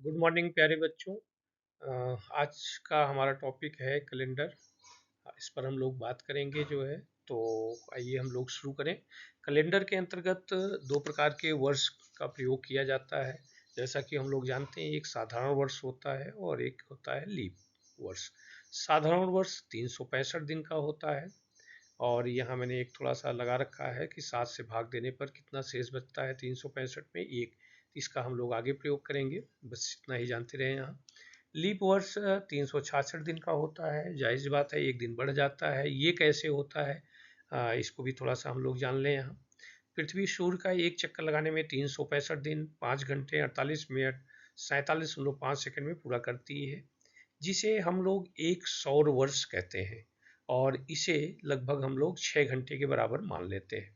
Good morning प्यारे बच्चों। आज का हमारा टॉपिक है कैलेंडर। इस पर हम लोग बात करेंगे जो है। तो आइए हम लोग शुरू करें। कैलेंडर के अंतर्गत दो प्रकार के वर्ष का प्रयोग किया जाता है। जैसा कि हम लोग जानते हैं, एक साधारण वर्ष होता है और एक होता है लीप वर्ष। साधारण वर्ष 365 दिन का होता है और यहाँ मैंने एक थोड़ा सा लगा रखा है कि 7 से भाग देने पर कितना शेष बचता है 365 में, एक। इसका हम लोग आगे प्रयोग करेंगे, बस इतना ही जानते रहे। यहाँ लीप वर्ष 366 दिन का होता है। जायज़ बात है, एक दिन बढ़ जाता है। ये कैसे होता है, इसको भी थोड़ा सा हम लोग जान लें। यहाँ पृथ्वी सूर्य का एक चक्कर लगाने में 365 दिन 5 घंटे 48 मिनट 47.5 सेकंड में पूरा करती है, जिसे हम लोग एक सौर वर्ष कहते हैं। और इसे लगभग हम लोग 6 घंटे के बराबर मान लेते हैं।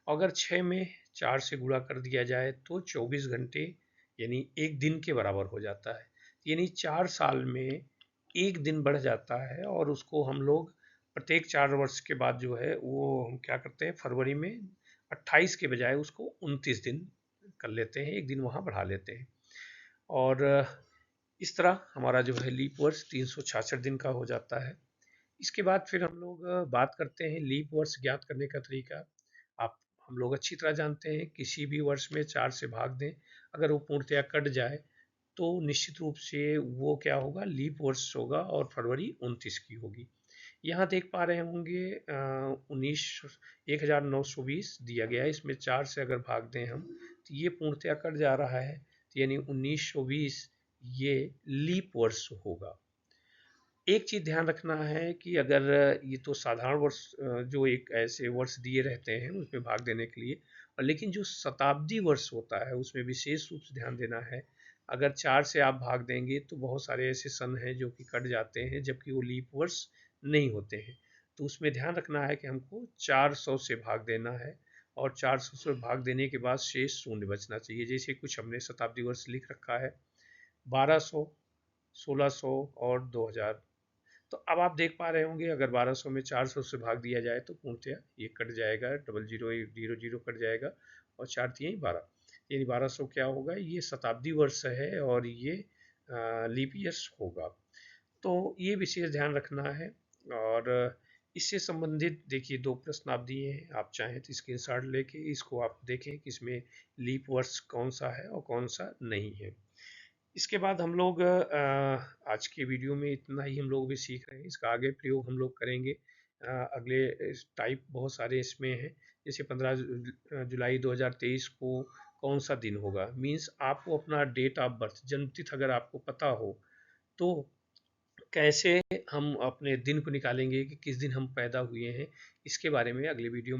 अगर 6 में 4 से गुणा कर दिया जाए तो 24 घंटे यानी एक दिन के बराबर हो जाता है। यानी 4 साल में एक दिन बढ़ जाता है और उसको हम लोग प्रत्येक 4 वर्ष के बाद जो है वो हम क्या करते हैं, फरवरी में 28 के बजाय उसको 29 दिन कर लेते हैं, एक दिन वहाँ बढ़ा लेते हैं। और इस तरह हमारा जो है लीप वर्ष 366 दिन का हो जाता है। इसके बाद फिर हम लोग बात करते हैं लीप वर्ष ज्ञात करने का तरीका। आप हम लोग अच्छी तरह जानते हैं, किसी भी वर्ष में 4 से भाग दें, अगर वो पूर्णतया कट जाए तो निश्चित रूप से वो क्या होगा, लीप वर्ष होगा और फरवरी 29 की होगी। यहाँ देख पा रहे होंगे 1920 दिया गया है, इसमें 4 से अगर भाग दें हम तो ये पूर्णतया कट जा रहा है, तो यानी 1920 ये लीप वर्ष होगा। एक चीज़ ध्यान रखना है कि अगर ये तो साधारण वर्ष जो एक ऐसे वर्ष दिए रहते हैं उसमें भाग देने के लिए, और लेकिन जो शताब्दी वर्ष होता है उसमें विशेष रूप से ध्यान देना है। अगर 4 से आप भाग देंगे तो बहुत सारे ऐसे सन हैं जो कि कट जाते हैं, जबकि वो लीप वर्ष नहीं होते हैं। तो उसमें ध्यान रखना है कि हमको 400 से भाग देना है और 400 से भाग देने के बाद शेष शून्य बचना चाहिए। जैसे कुछ हमने शताब्दी वर्ष लिख रखा है 1200, 1600 और 2000। तो अब आप देख पा रहे होंगे, अगर 1200 में 400 से भाग दिया जाए तो पूर्णतया ये कट जाएगा, डबल जीरो 00 कट जाएगा और 4 तिहाई 12, यानी 1200 क्या होगा, ये शताब्दी वर्ष है और ये लीप ईयर्स होगा। तो ये विशेष ध्यान रखना है। और इससे संबंधित देखिए दो प्रश्न आप दिए हैं, आप चाहें तो स्क्रीनशॉट लेके इसको आप देखें कि इसमें लीप वर्ष कौन सा है और कौन सा नहीं है। इसके बाद हम लोग आज के वीडियो में इतना ही हम लोग भी सीख रहे हैं, इसका आगे प्रयोग हम लोग करेंगे। अगले टाइप बहुत सारे इसमें हैं, जैसे 15 जुलाई 2023 को कौन सा दिन होगा, मीन्स आपको अपना डेट ऑफ बर्थ जन्मतिथि अगर आपको पता हो तो कैसे हम अपने दिन को निकालेंगे कि किस दिन हम पैदा हुए हैं, इसके बारे में अगले वीडियो